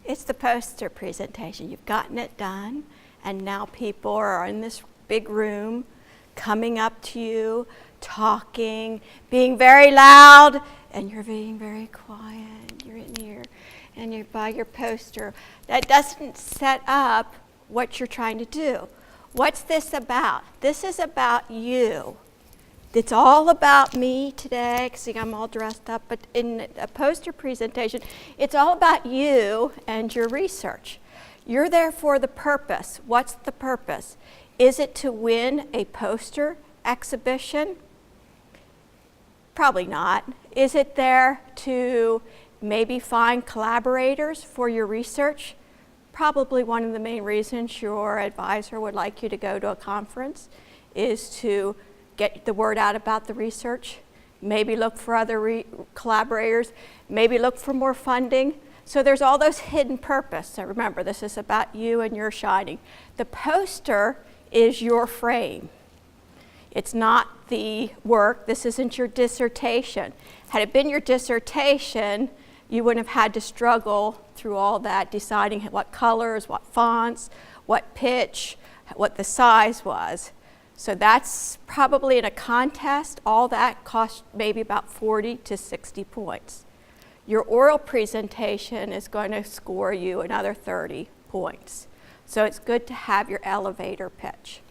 It's the poster presentation. You've gotten it done, and now people are in this big room coming up to you, talking, being very loud, and you're being very quiet. You're in here, and you're by your poster. That doesn't set up what you're trying to do. What's this about? This is about you. It's all about me today. See, I'm all dressed up, but in a poster presentation, it's all about you and your research. You're there for the purpose. What's the purpose? Is it to win a poster exhibition? Probably not. Is it there to maybe find collaborators for your research? Probably one of the main reasons your advisor would like you to go to a conference is to get the word out about the research, maybe look for other collaborators, maybe look for more funding. So there's all those hidden purposes. So remember, this is about you and your shining. The poster is your frame. It's not the work. This isn't your dissertation. Had it been your dissertation, you wouldn't have had to struggle through all that, deciding what colors, what fonts, what pitch, what the size was. So that's probably in a contest, all that costs maybe about 40 to 60 points. Your oral presentation is going to score you another 30 points. So it's good to have your elevator pitch.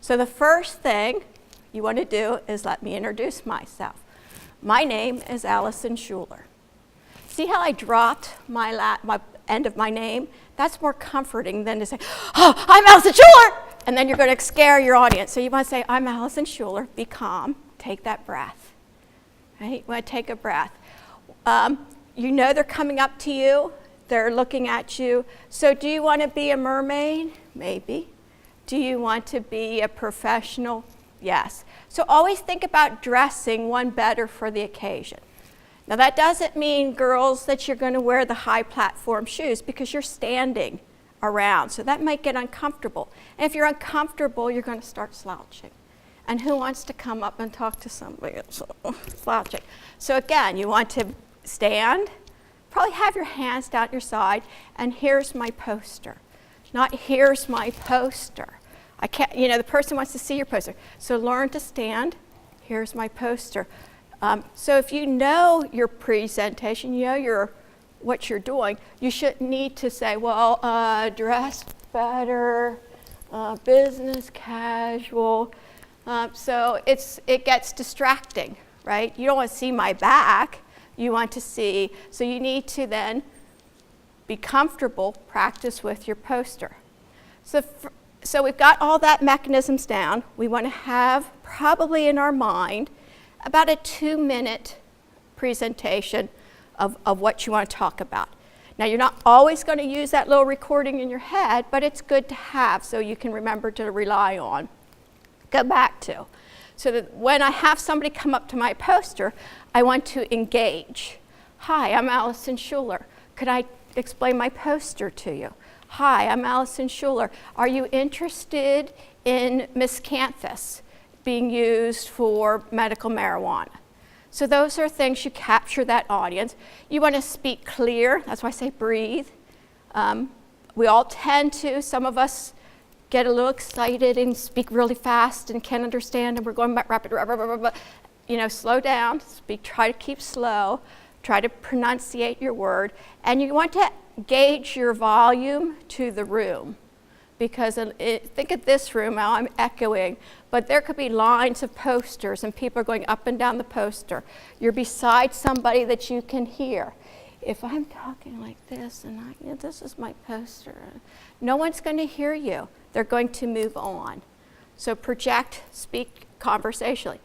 So the first thing you want to do is let me introduce myself. My name is Allison Schuler. See how I dropped my end of my name? That's more comforting than to say, oh, I'm Allison Schuler! And then you're going to scare your audience. So you want to say, I'm Allison Schuler. Be calm. Take that breath. Right? You want to take a breath. You know they're coming up to you. They're looking at you. So do you want to be a mermaid? Maybe. Do you want to be a professional? Yes. So always think about dressing one better for the occasion. Now that doesn't mean, girls, that you're going to wear the high platform shoes because you're standing around. So that might get uncomfortable. And if you're uncomfortable, you're going to start slouching. And who wants to come up and talk to somebody that's slouching? So again, you want to stand, probably have your hands down your side, and here's my poster. Not here's my poster. I can't, the person wants to see your poster. So learn to stand, here's my poster. So if you know your presentation, you know what you're doing, you shouldn't need to say, well, dress better, business casual. So it gets distracting, right? You don't want to see my back. You want to see, so you need to then be comfortable, practice with your poster. So we've got all that mechanisms down. We want to have probably in our mind about a 2-minute presentation of what you want to talk about. Now you're not always going to use that little recording in your head, but it's good to have so you can remember to rely on, go back to. So that when I have somebody come up to my poster, I want to engage. Hi, I'm Allison Schuler. Could I explain my poster to you? Hi, I'm Allison Schuler. Are you interested in miscanthus being used for medical marijuana? So those are things you capture that audience. You want to speak clear. That's why I say breathe. We all tend to, some of us get a little excited and speak really fast and can't understand, and we're going rapid. Slow down, speak, try to keep slow, try to pronunciate your word, and you want to gauge your volume to the room. Because think of this room, now I'm echoing, but there could be lines of posters and people are going up and down the poster. You're beside somebody that you can hear. If I'm talking like this and this is my poster, no one's going to hear you. They're going to move on. So project, speak conversationally.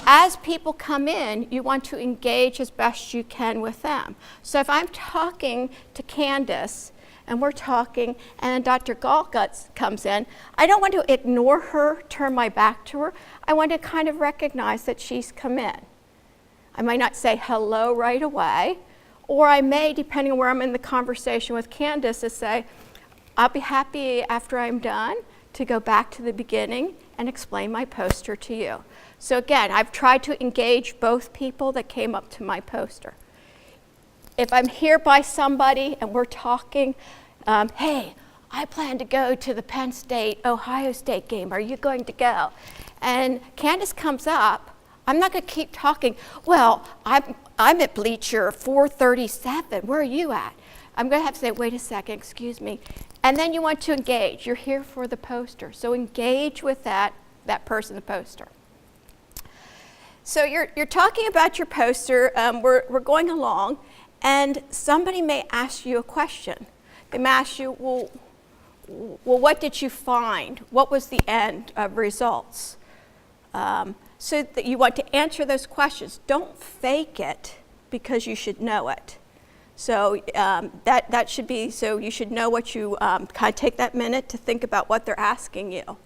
As people come in, you want to engage as best you can with them. So if I'm talking to Candace, and we're talking, and Dr. Galgut comes in, I don't want to ignore her, turn my back to her. I want to kind of recognize that she's come in. I might not say hello right away, or I may, depending on where I'm in the conversation with Candace, to say, I'll be happy after I'm done to go back to the beginning and explain my poster to you. So again, I've tried to engage both people that came up to my poster. if I'm here by somebody and we're talking, hey, I plan to go to the Penn State, Ohio State game. Are you going to go? And Candace comes up. I'm not going to keep talking. Well, I'm at bleacher 437. Where are you at? I'm going to have to say, wait a second, excuse me. And then you want to engage. You're here for the poster. So engage with that person, the poster. So you're talking about your poster. We're going along, and somebody may ask you a question. They may ask you, well, what did you find? What was the end of results? So that you want to answer those questions. Don't fake it because you should know it. So that should be, so you should know what you, kind of take that minute to think about what they're asking you.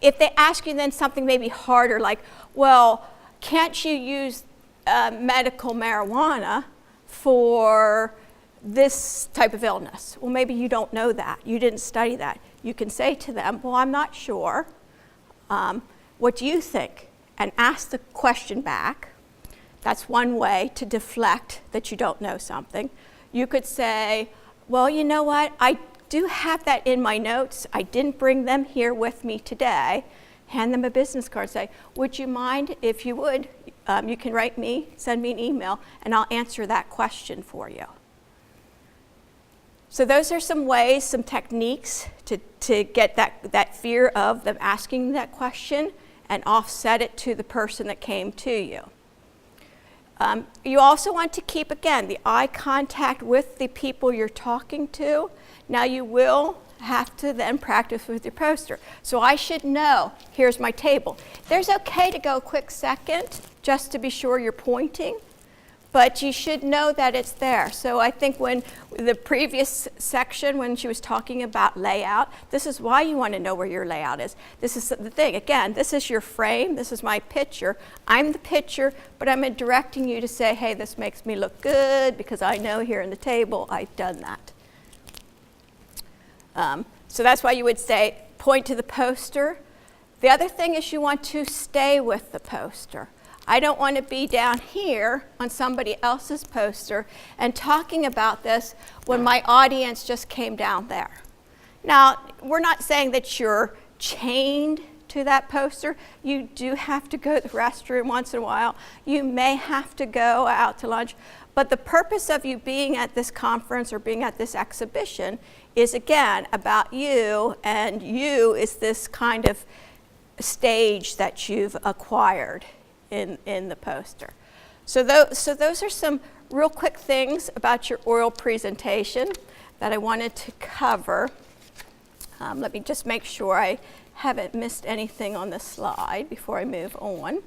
If they ask you then something maybe harder, like, well, can't you use medical marijuana for this type of illness? Well, maybe you don't know that. You didn't study that. You can say to them, well, I'm not sure. What do you think? And ask the question back. That's one way to deflect that you don't know something. You could say, well, you know what? I do have that in my notes. I didn't bring them here with me today. Hand them a business card. Say, would you mind if you would, you can write me, send me an email, and I'll answer that question for you. So those are some ways, some techniques to get that fear of them asking that question and offset it to the person that came to you. You also want to keep, again, the eye contact with the people you're talking to. Now you will have to then practice with your poster. So I should know, here's my table. There's okay to go a quick second just to be sure you're pointing, but you should know that it's there. So I think when the previous section, when she was talking about layout, this is why you want to know where your layout is. This is the thing. Again, this is your frame. This is my picture. I'm the picture, but I'm directing you to say, hey, this makes me look good because I know here in the table I've done that. So that's why you would say, point to the poster. The other thing is you want to stay with the poster. I don't want to be down here on somebody else's poster and talking about this when my audience just came down there. Now, we're not saying that you're chained to that poster. You do have to go to the restroom once in a while. You may have to go out to lunch. But the purpose of you being at this conference or being at this exhibition is, again, about you, and you is this kind of stage that you've acquired in the poster. So those are some real quick things about your oral presentation that I wanted to cover. Let me just make sure I haven't missed anything on the slide before I move on.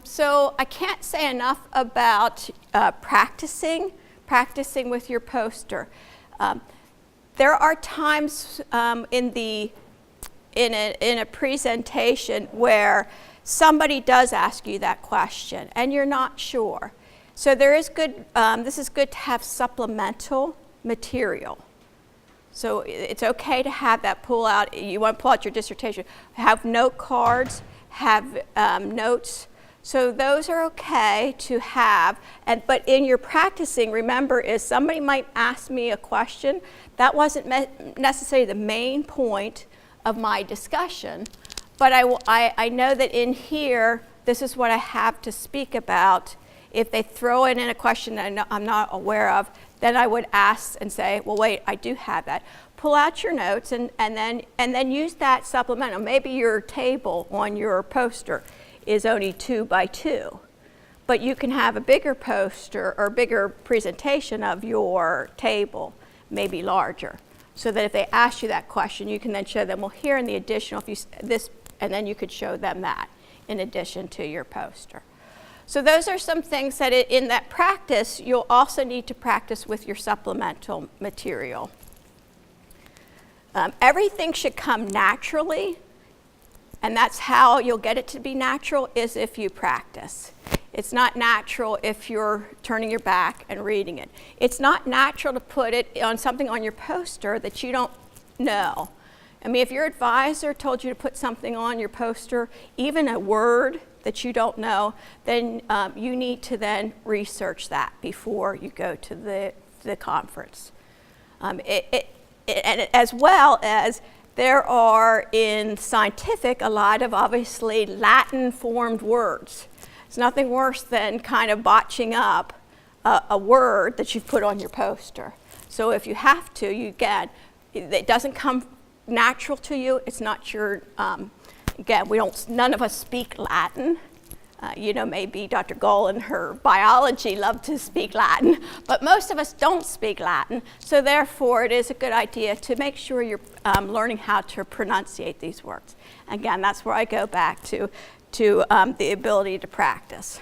So I can't say enough about practicing with your poster. There are times in a presentation where somebody does ask you that question and you're not sure. So there is good. This is good to have supplemental material. So it's okay to have that pull out. You want to pull out your dissertation. Have note cards. Have notes. So those are okay to have, but in your practicing, remember, is somebody might ask me a question. That wasn't necessarily the main point of my discussion, but I know that in here, this is what I have to speak about. If they throw in a question that I'm not aware of, then I would ask and say, well, wait, I do have that. Pull out your notes and then use that supplemental. Maybe your table on your poster is only 2 by 2, but you can have a bigger poster or bigger presentation of your table, maybe larger, so that if they ask you that question, you can then show them, well, here in the additional, and then you could show them that in addition to your poster. So those are some things that in that practice, you'll also need to practice with your supplemental material. Everything should come naturally, and that's how you'll get it to be natural, is if you practice. It's not natural if you're turning your back and reading it. It's not natural to put it on something on your poster that you don't know. I mean, if your advisor told you to put something on your poster, even a word that you don't know, then you need to then research that before you go to the conference. And as well as there are in scientific a lot of obviously Latin formed words. It's nothing worse than kind of botching up a word that you've put on your poster. So if you have to, you get, it doesn't come natural to you. It's not your, again, none of us speak Latin. You know, maybe Dr. Gull and her biology love to speak Latin, but most of us don't speak Latin. So therefore, it is a good idea to make sure you're learning how to pronunciate these words. Again, that's where I go back to the ability to practice.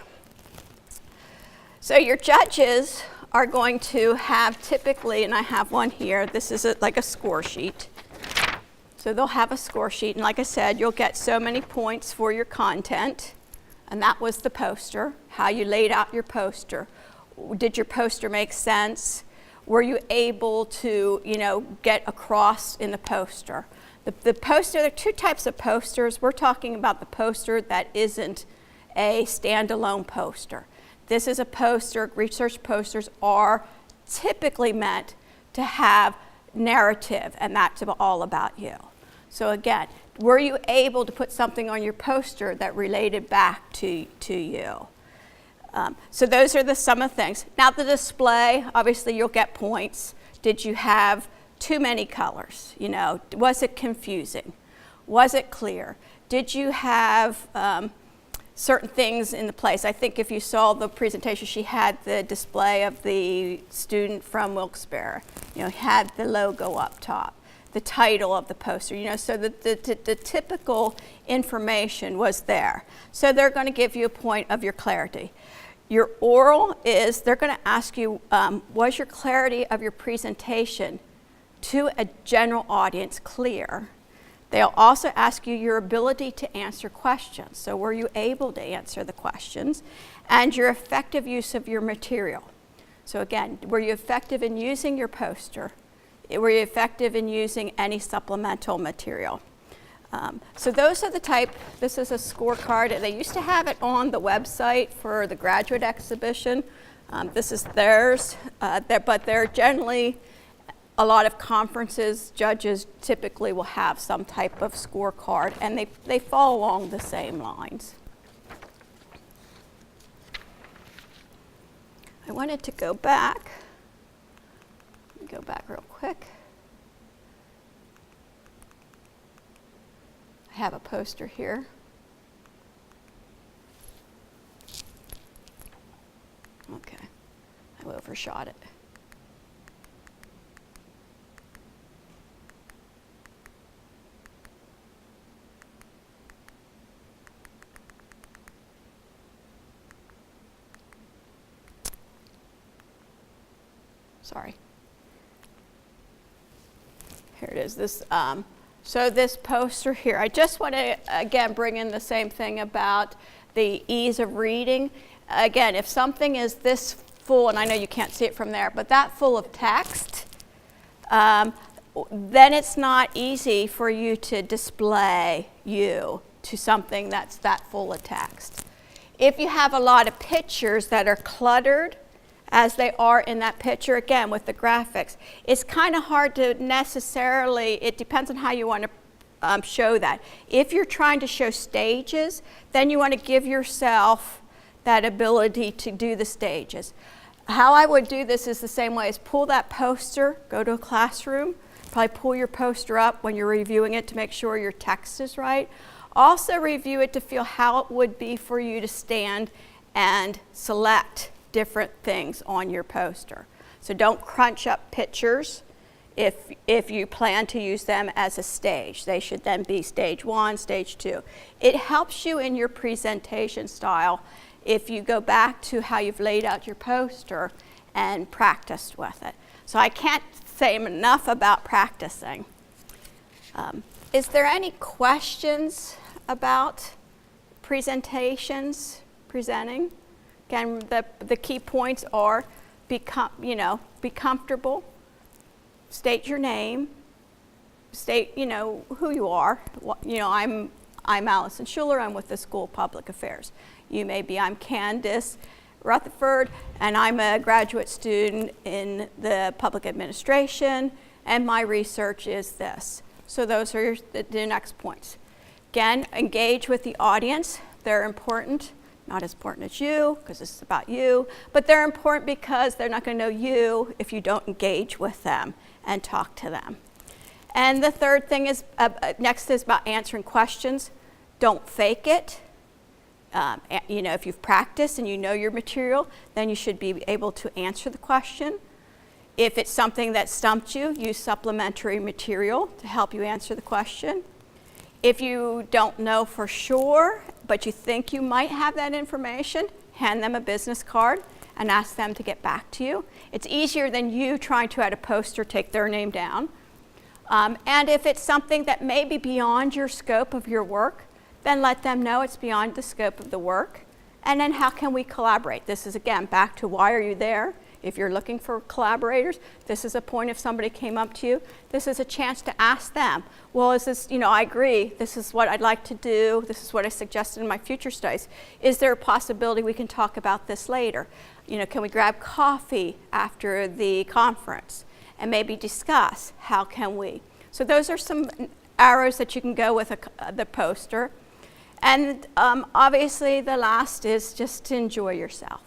So your judges are going to have typically, and I have one here, this is like a score sheet. So they'll have a score sheet, and like I said, you'll get so many points for your content. And that was the poster, how you laid out your poster. Did your poster make sense? Were you able to, you know, get across in the poster? The poster, there are two types of posters. We're talking about the poster that isn't a standalone poster. This is a poster, research posters are typically meant to have narrative, and that's all about you. So again, were you able to put something on your poster that related back to you? So those are some of the things. Now the display, obviously you'll get points. Did you have too many colors? You know, was it confusing? Was it clear? Did you have certain things in the place? I think if you saw the presentation, she had the display of the student from Wilkes-Barre. You know, had the logo up top, the title of the poster, you know, so the typical information was there. So they're going to give you a point of your clarity. Your oral is, they're going to ask you, was your clarity of your presentation to a general audience clear? They'll also ask you your ability to answer questions. So were you able to answer the questions? And your effective use of your material. So again, were you effective in using your poster? Were you effective in using any supplemental material? So those are the type, this is a scorecard. They used to have it on the website for the graduate exhibition. This is theirs, but they're generally, a lot of conferences, judges typically will have some type of scorecard, and they fall along the same lines. I wanted to go back. Go back real quick. I have a poster here. Okay, I overshot it. Sorry. Here it is. So this poster here, I just want to, again, bring in the same thing about the ease of reading. Again, if something is this full, and I know you can't see it from there, but that full of text, then it's not easy for you to display you to something that's that full of text. If you have a lot of pictures that are cluttered, as they are in that picture, again, with the graphics, it's kind of hard to necessarily, it depends on how you want to show that. If you're trying to show stages, then you want to give yourself that ability to do the stages. How I would do this is the same way as pull that poster, go to a classroom, probably pull your poster up when you're reviewing it to make sure your text is right. Also review it to feel how it would be for you to stand and select different things on your poster. So don't crunch up pictures if you plan to use them as a stage. They should then be stage 1, stage 2. It helps you in your presentation style if you go back to how you've laid out your poster and practiced with it. So I can't say enough about practicing. Is there any questions about presentations, presenting? Again, the key points are be comfortable, state your name, state, who you are. I'm Allison Schuler. I'm with the School of Public Affairs. You may be, I'm Candace Rutherford, and I'm a graduate student in the public administration, and my research is this. So those are the next points. Again, engage with the audience. They're important. Not as important as you, because this is about you, but they're important because they're not going to know you if you don't engage with them and talk to them. And the third thing is, next is about answering questions. Don't fake it. If you've practiced and you know your material, then you should be able to answer the question. If it's something that stumped you, use supplementary material to help you answer the question. If you don't know for sure, but you think you might have that information, hand them a business card and ask them to get back to you. It's easier than you trying to, at a poster, take their name down. And if it's something that may be beyond your scope of your work, then let them know it's beyond the scope of the work. And then how can we collaborate? This is, again, back to why are you there? If you're looking for collaborators, this is a point if somebody came up to you, this is a chance to ask them, well, is this, I agree, this is what I'd like to do, this is what I suggested in my future studies. Is there a possibility we can talk about this later? Can we grab coffee after the conference and maybe discuss how can we? So those are some arrows that you can go with the poster. And obviously the last is just to enjoy yourself.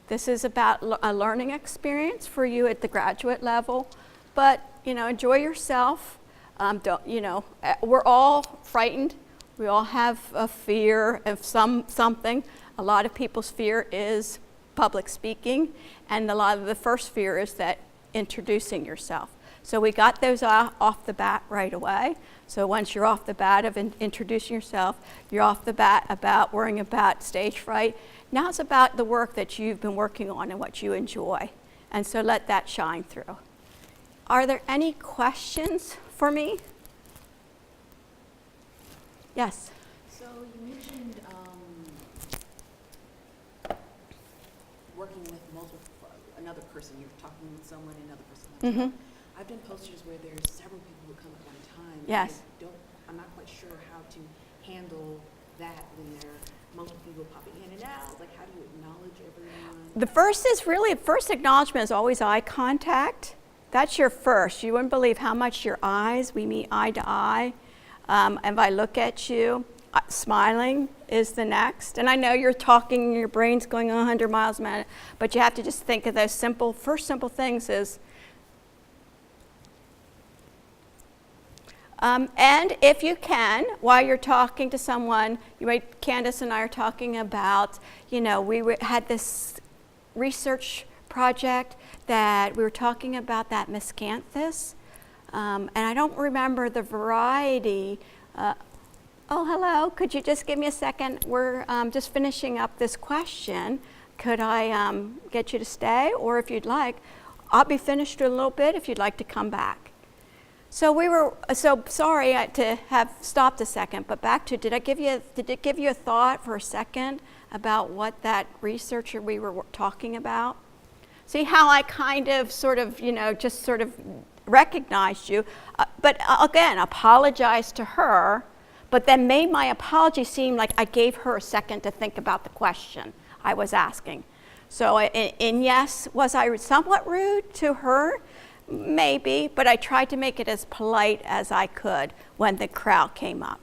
This is about a learning experience for you at the graduate level, but enjoy yourself. We're all frightened. We all have a fear of something. A lot of people's fear is public speaking, and a lot of the first fear is that introducing yourself. So we got those off the bat right away. So once you're off the bat of introducing yourself, you're off the bat about worrying about stage fright. Now it's about the work that you've been working on and what you enjoy. And so let that shine through. Are there any questions for me? Yes? So you mentioned working with another person. You're talking with someone, another person. Mm-hmm. I've done posters where there's several people who come at one time. Yes. I'm not quite sure how to handle that when there are multiple people popping in and out. Like, how do you acknowledge everyone? The first acknowledgement is always eye contact. That's your first. You wouldn't believe how much your eyes, we meet eye to eye. If I look at you, smiling is the next. And I know you're talking and your brain's going 100 miles a minute, but you have to just think of those first simple things is, and if you can, while you're talking to someone, Candace and I are talking about, we had this research project that we were talking about that miscanthus, and I don't remember the variety. Oh, hello, could you just give me a second? We're just finishing up this question. Could I get you to stay? Or if you'd like, I'll be finished in a little bit if you'd like to come back. So sorry to have stopped a second, but back to, did it give you a thought for a second about what that researcher we were talking about? See how I kind of just sort of recognized you, but again, apologized to her, but then made my apology seem like I gave her a second to think about the question I was asking. So yes, was I somewhat rude to her? Maybe, but I tried to make it as polite as I could when the crowd came up.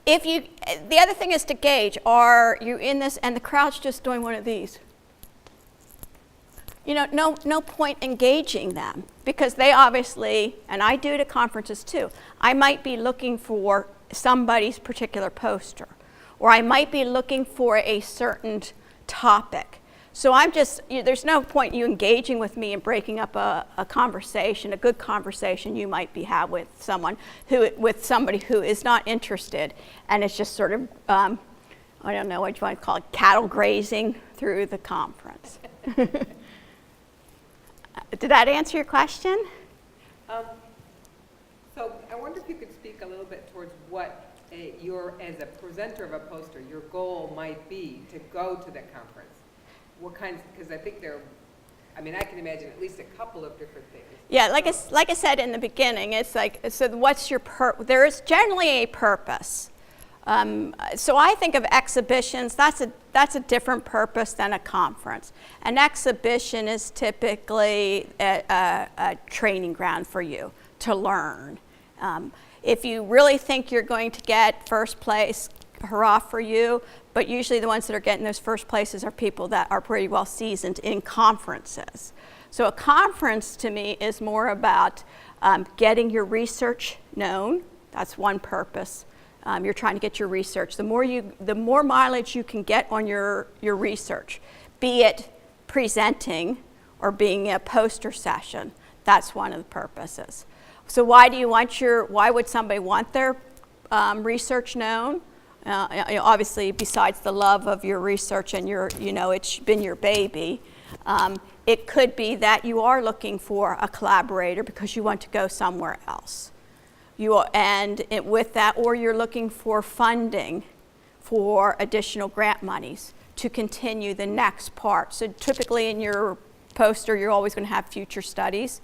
The other thing is to gauge, are you in this and the crowd's just doing one of these? No point engaging them because they obviously, and I do it at conferences too, I might be looking for somebody's particular poster, or I might be looking for a certain topic. So there's no point you engaging with me and breaking up a conversation, a good conversation you might have with somebody who is not interested, and it's just sort of, I don't know what you want to call it, cattle grazing through the conference. Did that answer your question? So I wonder if you could speak a little bit towards what as a presenter of a poster, your goal might be to go to the conference. What kinds, because I think there are I mean, I can imagine at least a couple of different things. Yeah, like I said in the beginning, it's like, so what's your there is generally a purpose. So I think of exhibitions, that's a different purpose than a conference. An exhibition is typically a training ground for you to learn. If you really think you're going to get first place, hurrah for you, but usually the ones that are getting those first places are people that are pretty well seasoned in conferences. So a conference to me is more about getting your research known. That's one purpose. You're trying to get your research. The more mileage you can get on your research, be it presenting or being a poster session, that's one of the purposes. So why would somebody want their research known? Obviously, besides the love of your research and it's been your baby, it could be that you are looking for a collaborator because you want to go somewhere else. With that, or you're looking for funding for additional grant monies to continue the next part. So typically in your poster, you're always going to have future studies.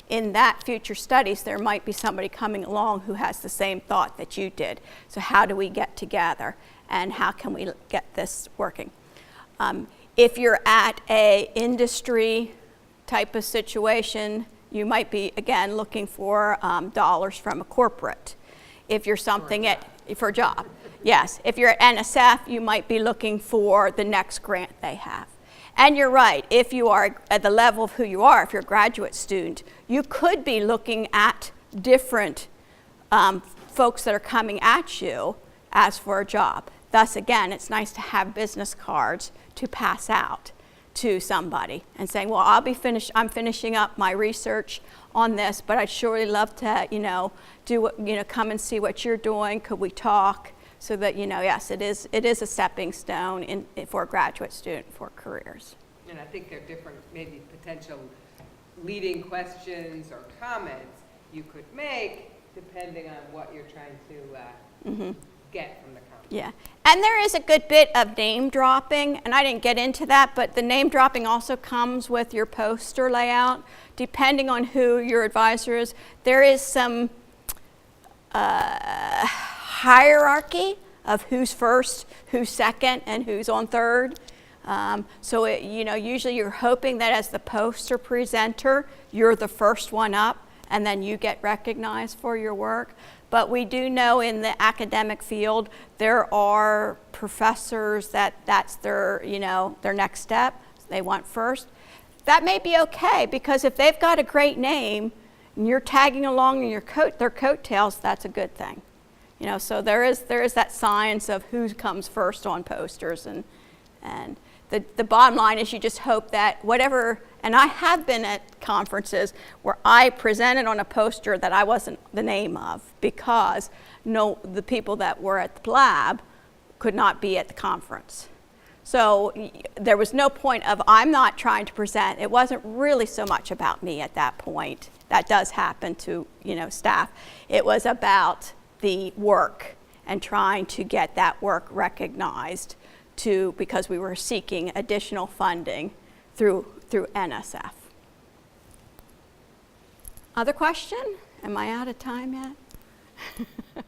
In that future studies, there might be somebody coming along who has the same thought that you did. So how do we get together and how can we get this working? If you're at a industry type of situation, you might be, again, looking for dollars from a corporate. If you're for a job, yes. If you're at NSF, you might be looking for the next grant they have. And you're right, if you are at the level of who you are, if you're a graduate student, you could be looking at different folks that are coming at you as for a job. Thus, again, it's nice to have business cards to pass out to somebody and saying, well, I'm finishing up my research on this, but I'd surely love to, come and see what you're doing. Could we talk? So that, yes, it is a stepping stone for a graduate student for careers. And I think there are different, maybe potential leading questions or comments you could make depending on what you're trying to get from the conference. Yeah, and there is a good bit of name dropping, and I didn't get into that, but the name dropping also comes with your poster layout. Depending on who your advisor is, there is some hierarchy of who's first, who's second, and who's on third. So usually you're hoping that as the poster presenter, you're the first one up, and then you get recognized for your work. But we do know in the academic field, there are professors that's their next step. They want first. That may be okay, because if they've got a great name and you're tagging along in their coattails, that's a good thing. So there is that science of who comes first on posters, and the bottom line is you just hope that whatever, and I have been at conferences where I presented on a poster that I wasn't the name of because the people that were at the lab could not be at the conference. So there was no point of, I'm not trying to present. It wasn't really so much about me at that point. That does happen to staff. It was about the work and trying to get that work recognized because we were seeking additional funding through NSF. Other question? Am I out of time yet?